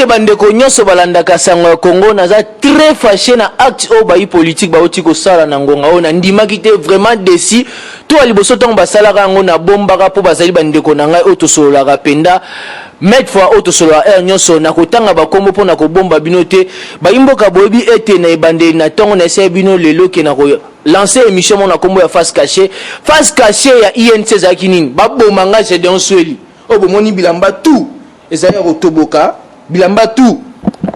Pote bandeko nyonso balandaka sango ya Congo naza très fâché na acte o bayi politique ba oti ko sala na ngonga ona ndimaki te vraiment déçu to aliboso tongo basalaka ngo na bombaka po bazali bandeko na ngai oto solaka penda mettre fois auto solo air nyonso na kotanga bakombo po na kobomba bino te bayimboka boyebi ete na ebande na tongo na ese bino lelo ke na ko lancer émission mo na kombo ya face cachée ya INC za kinini baboma nga je don sweli obo moni bilamba tout ezali ko toboka bilamba tout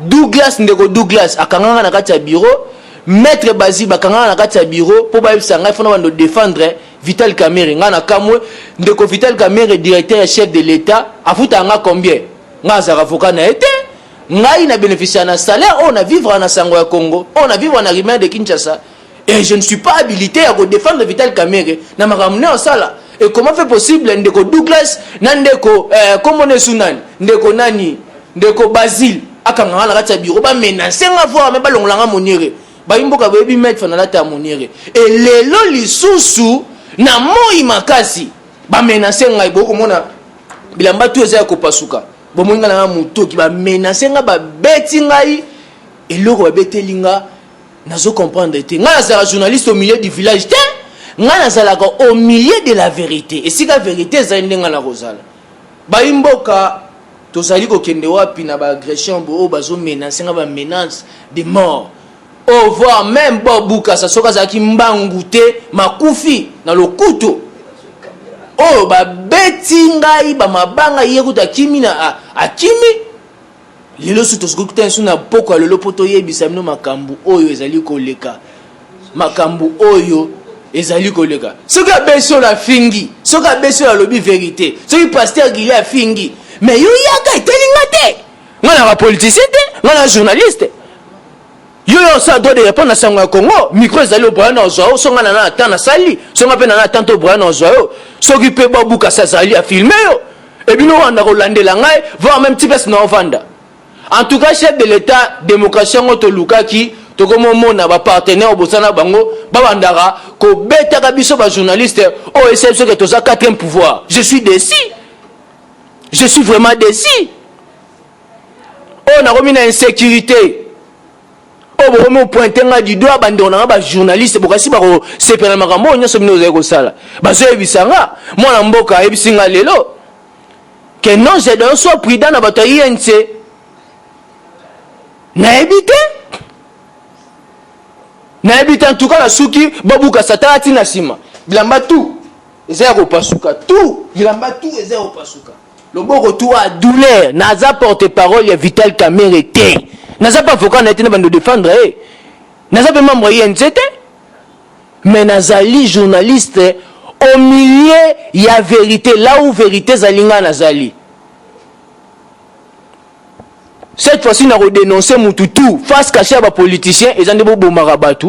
Douglas ndeko Douglas akanganga na kati ya bureau maître Bazi bakanganga na kati ya bureau po bayebisa ngai fona bando défendre Vital Kamerhe ngana kamwe ndeko Vital Kamerhe directeur chef de l'état afuta nga combien nga za avocat na été ngai na bénéficier na salaire on a vivre na sango ya Congo on a vivre na Rimé de Kinshasa et je ne suis pas habilité à défendre Vital Kamerhe na makamune au sala et comment fait possible ndeko Douglas na ndeko comment ne sunani ndeko nani ndeko Basile akanganga na kati ya bureau ba menacer nga voir me balongolanga monire bayimboka bebi mettre na lata monire et lelo lisusu na moi makasi ba menacer ngai boko mona bilamba tu eza ko pasuka bomonga na mutoki ba menacer nga ba beti ngai eloko ba betelinga nazo comprendre te nga za journaliste au milieu du village te nga nazalaka au milieu de la vérité et si la vérité za ndenga na rozala bayimboka tozali ko kende wapi na ba agression bo bazo menacer nga ba menace de mort au voir même Bobuka sa soka zaki mbangu te makufi na lokuto oh ba beti ngai ba mabanga yekuta kimi na akimi lelo suto skokuta suna poko lelo poto yebisa mino makambu oyo ezali koleka makambu oyo ezali koleka soka beso la fingi soka beso la lobby vérité soki pasteur Guillet a fingi mais yo yaka etelinga te ngana ba politicien te ngana journaliste yo ça doit répondre à sango ya Congo micro ezali au Brian Ozoao songa na ata na sali songa pe na ata to Brian Ozoao soki pe Bobuka sazali a filmer yo et bino wanda ko landela ngai voir même petit personne na vanda en tout cas chef de l'état démocratie ngoto lukaki to komo mona ba partenaire obosana bango ba bandara ko beta ka biso ba journaliste o essaie ce que to za quatrième pouvoir je suis vraiment déçu on a remis une insécurité oh bon pointer nga du doigt bande on a ba journaliste bokasi ba ko sepela makambo nyoso bino zeko sala bazo ebisanga mwana mboka ebisinga lelo que non je dois soit prudent na bato INC na ebité en tout cas la suki Bobuka satati na sima bilamba tout ezeko pasuka tout bilamba tout ezeko pasuka loboko tout a douleur naza porte-parole ya Vital Kamerhe te naza pas avocat na été na bando défendre naza pas membre INC mais nazali journaliste au milieu ya vérité là où vérité zalinga nazali cette fois-ci na redénoncer mututu face cachée ba politicien ezande bo bomaka batu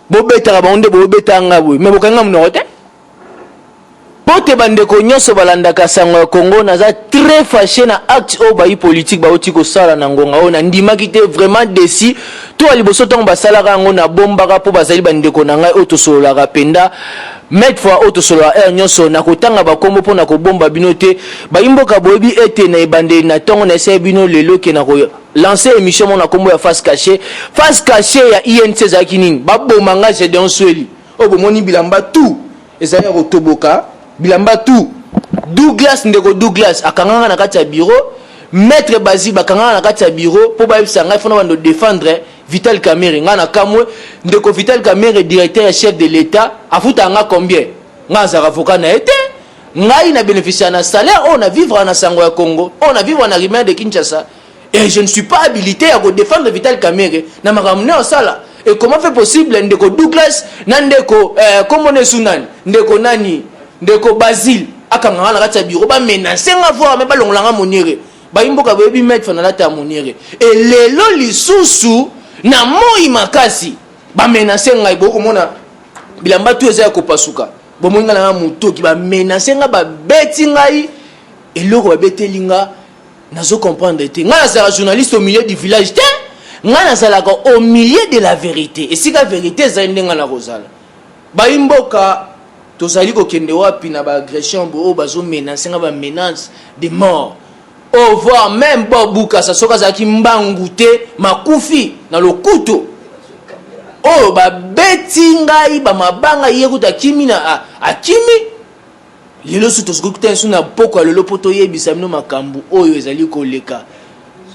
bo betaka ba onde bo betanga boy mais bokanga mnote pote bandeko nyonso balandaka sango ya Congo naza très fâché na acte o bayi politique ba oti ko sala na ngonga ona ndimaki te vraiment déçu to aliboso tongo basalaka ngo na bombaka po bazali bandeko na ngai oto solaka penda mettre fois auto solo air nyonso na kotanga bakombo po na kobomba bino te bayimboka boyebi ete na ebande na tongo na ese bino lelo ke na ko lancer émission mo na kombo ya face cachée ya INC za kinini baboma nga je don sweli obo moni bilamba tout ezali ko toboka bilamba tout Douglas ndeko Douglas akanganga na kati ya bureau maître Bazi bakanganga na kati ya bureau po bayebisa ngai fona bando défendre Vital Kamerhe ngana kamwe ndeko Vital Kamerhe directeur chef de l'état afuta nga combien nga za avocat na été ngai na bénéficier na salaire on a vivre na sango ya Congo on a vivre na Rimé de Kinshasa et je ne suis pas habilité à défendre Vital Kamerhe na makamune au sala et comment fait possible ndeko Douglas na ndeko comment ne sunani ndeko nani ndeko Basile akanganga na kati ya bureau ba menacer nga voir me balongolanga monire bayimboka bebi mettre na lata monire et lelo lisusu na moi makasi ba menacer ngai boko mona bilamba tu eza ko pasuka bomonga na mutoki ba menacer nga ba beti ngai eloko ba betelinga nazo comprendre te nga za journaliste au milieu du village te nga nazalaka au milieu de la vérité et si la vérité za ndenga na rozala bayimboka tozali ko kende wapi na ba agression bo bazo menacer nga ba menace de mort au voir même Bobuka sa soka za kimbangute makufi na lokuto oh ba betingai ba mabanga yekuta kimi na akimi lelo suto skukuta suna poko lelo poto yebisa mino makambu oyo ezali koleka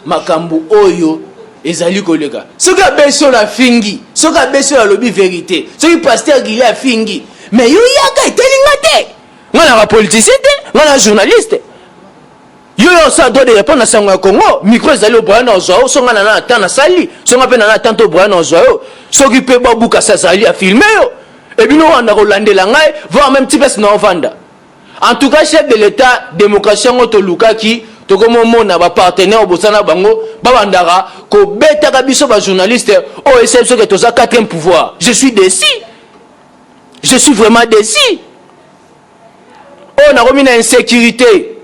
makambu oyo ezali koleka soka beso la fingi soka beso la lobi vérité soki pasteur gili a fingi mais yo yaka etelinga te ngana ba politicien te ngana journaliste yo ça doit répondre à sango ya Congo micro ezali oboya na ozwa songa na ata na sali songa pe na tanto oboya na ozwa yo soki pe babuka sazali a filmer yo et bino wana kolandela ngai voir même petit pes na ovanda en tout cas chef de l'état démocratie ngoto lukaki tokomo mona ba partenaire obosana bango babandaka ko betaka biso ba journaliste o essaye ce que toza quatrième pouvoir je suis déçu je suis vraiment déçu on a remis une insécurité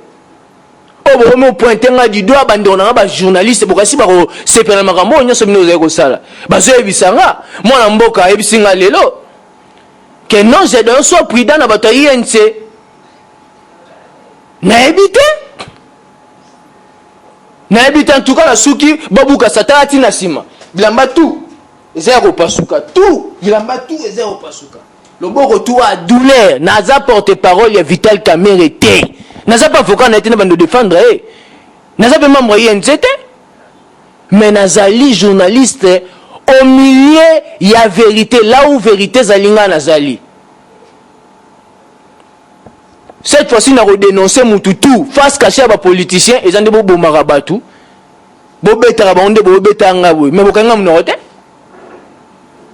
oh bon pointer nga du doigt bandona ba journaliste bokasi ba ko sepela makambo nyoso bino zeko sala bazo ebisanga mwana mboka ebisinga lelo que non je dois soit prudent na bato INC na ebité en tout cas la suki babuka satati na sima bilamba tout ezeko pasuka tout bilamba tout ezeko pasuka loboko tout a douleur naza porte-parole ya Vital Kamerhe te naza pas avocat na été na bando défendre naza pas membre INC mais nazali journaliste au milieu ya vérité là où vérité zalinga nazali cette fois-ci na redénoncer mututu face caché ba politicien ezande bo bomaka batu bo betaka ba onde bo betanga boy mais bokanga mnote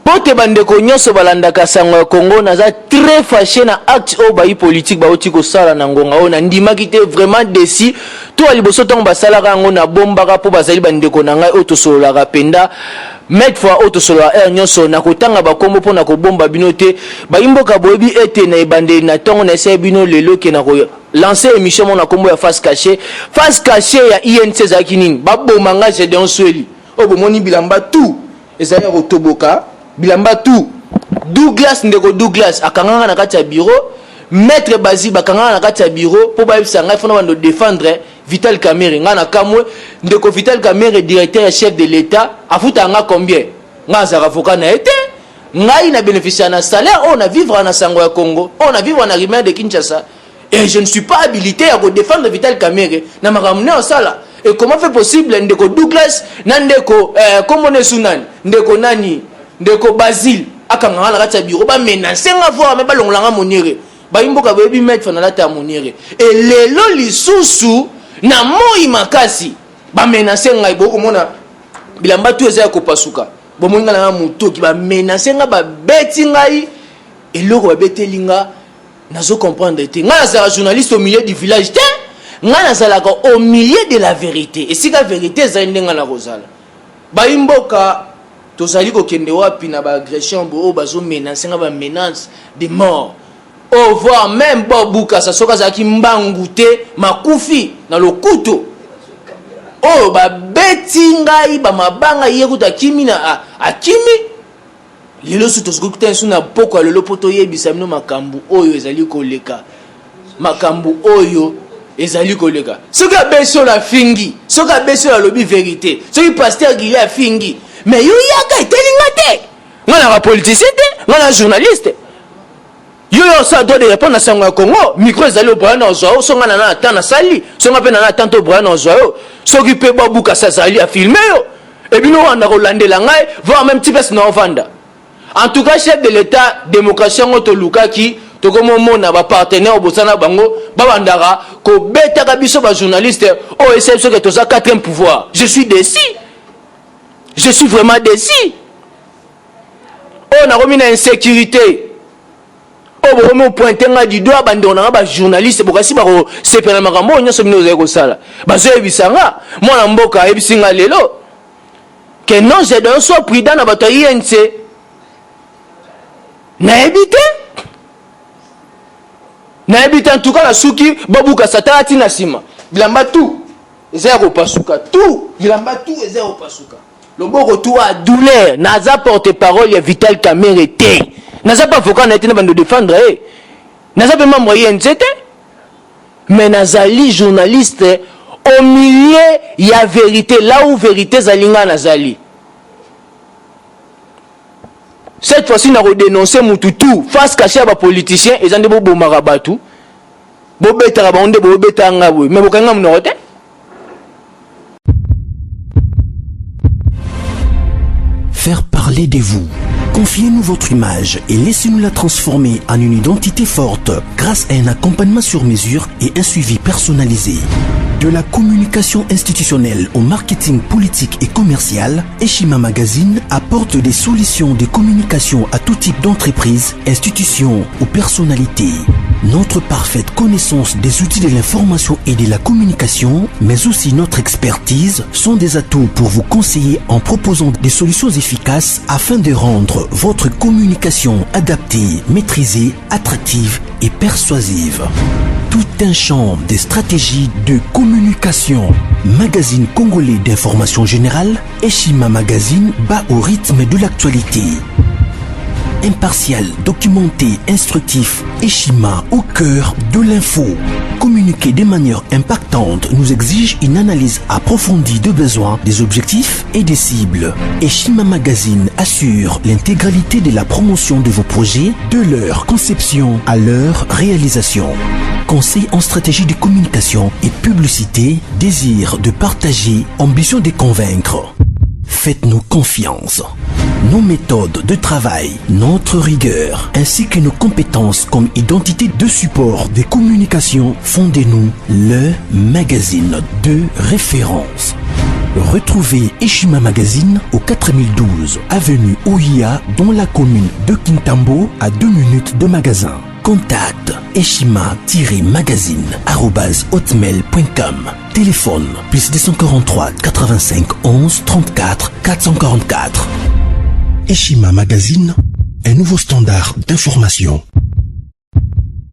pote bandeko nyonso balandaka sango ya Congo naza très fâché na acte o bayi politique baoti ko sala na ngonga ona ndimaki te vraiment déçu to aliboso tongo basalaka ngo na bombaka po bazali bandeko na ngai otosolola penda mettre fois otosolola nyonso na kotanga bakombo pona ko bomba bino te bayimboka boyebi ete na ebande na tongo na ese bino lelo ke na ko lancer émission mona kombo ya face cachée ya INC zaki nini baboma nga je don sweli o bomoni bilamba tout ezali ya kotoboka bilamba tout Douglas ndeko Douglas akanganga na kati ya bureau maître Bazi bakanganga na kati ya bureau po bayebisa ngai fona bando défendre Vital Kamerhe nga na kamwe ndeko Vital Kamerhe directeur et chef de l'état afuta nga combien nga za avocat na été ngai na bénéficier na salaire on a vivre na sango ya Congo on a vivre na Rimé de Kinshasa et je ne suis pas habilité à défendre Vital Kamerhe na makamune au sala et comment fait possible ndeko Douglas na ndeko comment ne sunan ndeko nani ndeko Basile akanganga na kati ya bureau ba menacer nga voir me balongolanga monire ba imboka bebi mettre na lata monire et lelo lisusu na moi makasi ba menacer ngai boko mona bilamba tu eza ko pasuka bo moninga na mutoki ba menacer nga ba beti ngai eloko ba betelinga nazo comprendre te nga za journaliste au milieu du village te nga nazalaka au milieu de la vérité et si la vérité za ndenga na rozala ba imboka tozali ko kende wapi na ba agression bo bazo menacer nga ba menace de mort au voir même Bobuka sa soka za kimbangute makufi na lokuto oh ba betingai ba mabanga yekuta kimi na akimi lelo suto skukuta suna poko lelo poto yebisa mino makambu oyo ezali koleka makambu oyo ezali koleka soka beso la fingi soka beso la lobi vérité soki pasteur gili a fingi mais yo yaka etelinga te ngana ba politicien te ngana journaliste yo ça doit répondre à sango ya Congo micro ezali oboya na ozwa songa na ata na sali songa pe na tanto oboya na ozwa yo soki pe babuka sazali a filmer yo et bino wana kolandela ngai voir même petit pes na ovanda en tout cas chef de l'état démocratie ngoto lukaki tokomo mona ba partenaire obosana bango babandaka ko betaka biso ba journaliste o essaye ce que toza quatrième pouvoir je suis déçu je suis vraiment déçu on a remis une insécurité oh bon pointer nga du doigt bandona ba journaliste bokasi ba ko sepela makambo nyoso bino zeko sala bazo ebisanga mwana mboka ebisinga lelo que non je dois soit prudent na bato INC na ebité en tout cas la suki babuka satati na sima bilamba tout ezeko pasuka tout bilamba tout ezeko pasuka loboko tout a douleur naza porte-parole ya Vital Kamerhe te naza pas avocat na été na bando défendre naza pas membre INC mais nazali journaliste au milieu il y a vérité là où vérité zalinga nazali. Cette fois-ci na redénoncer mututu face caché à politiciens et zande bo bomara batu bo betara ba onde bo betanga bo mais bokanga mnote. Faire parler de vous. Confiez-nous votre image et laissez-nous la transformer en une identité forte grâce à un accompagnement sur mesure et un suivi personnalisé. De la communication institutionnelle au marketing politique et commercial, Eshima Magazine apporte des solutions de communication à tout type d'entreprise, institutions ou personnalités. Notre parfaite connaissance des outils de l'information et de la communication, mais aussi notre expertise, sont des atouts pour vous conseiller en proposant des solutions efficaces afin de rendre votre communication adaptée, maîtrisée, attractive et persuasive. Tout un champ de stratégies de communication. Magazine congolais d'information générale, Eshima Magazine bat au rythme de l'actualité. Impartial, documenté, instructif, Eshima au cœur de l'info. Communiquer de manière impactante nous exige une analyse approfondie de besoins, des objectifs et des cibles. Eshima Magazine assure l'intégralité de la promotion de vos projets, de leur conception à leur réalisation. Conseil en stratégie de communication et publicité, désir de partager, ambition de convaincre. Faites-nous confiance. Nos méthodes de travail, notre rigueur, ainsi que nos compétences comme identité de support des communications font de nous le magazine de référence. Retrouvez Eshima Magazine au 4012 avenue Oia dans la commune de Kintambo à 2 minutes de magasin. Contact eshima-magazine@hotmail.com. Téléphone plus 243 85 11 34 444. Eshima Magazine, un nouveau standard d'information.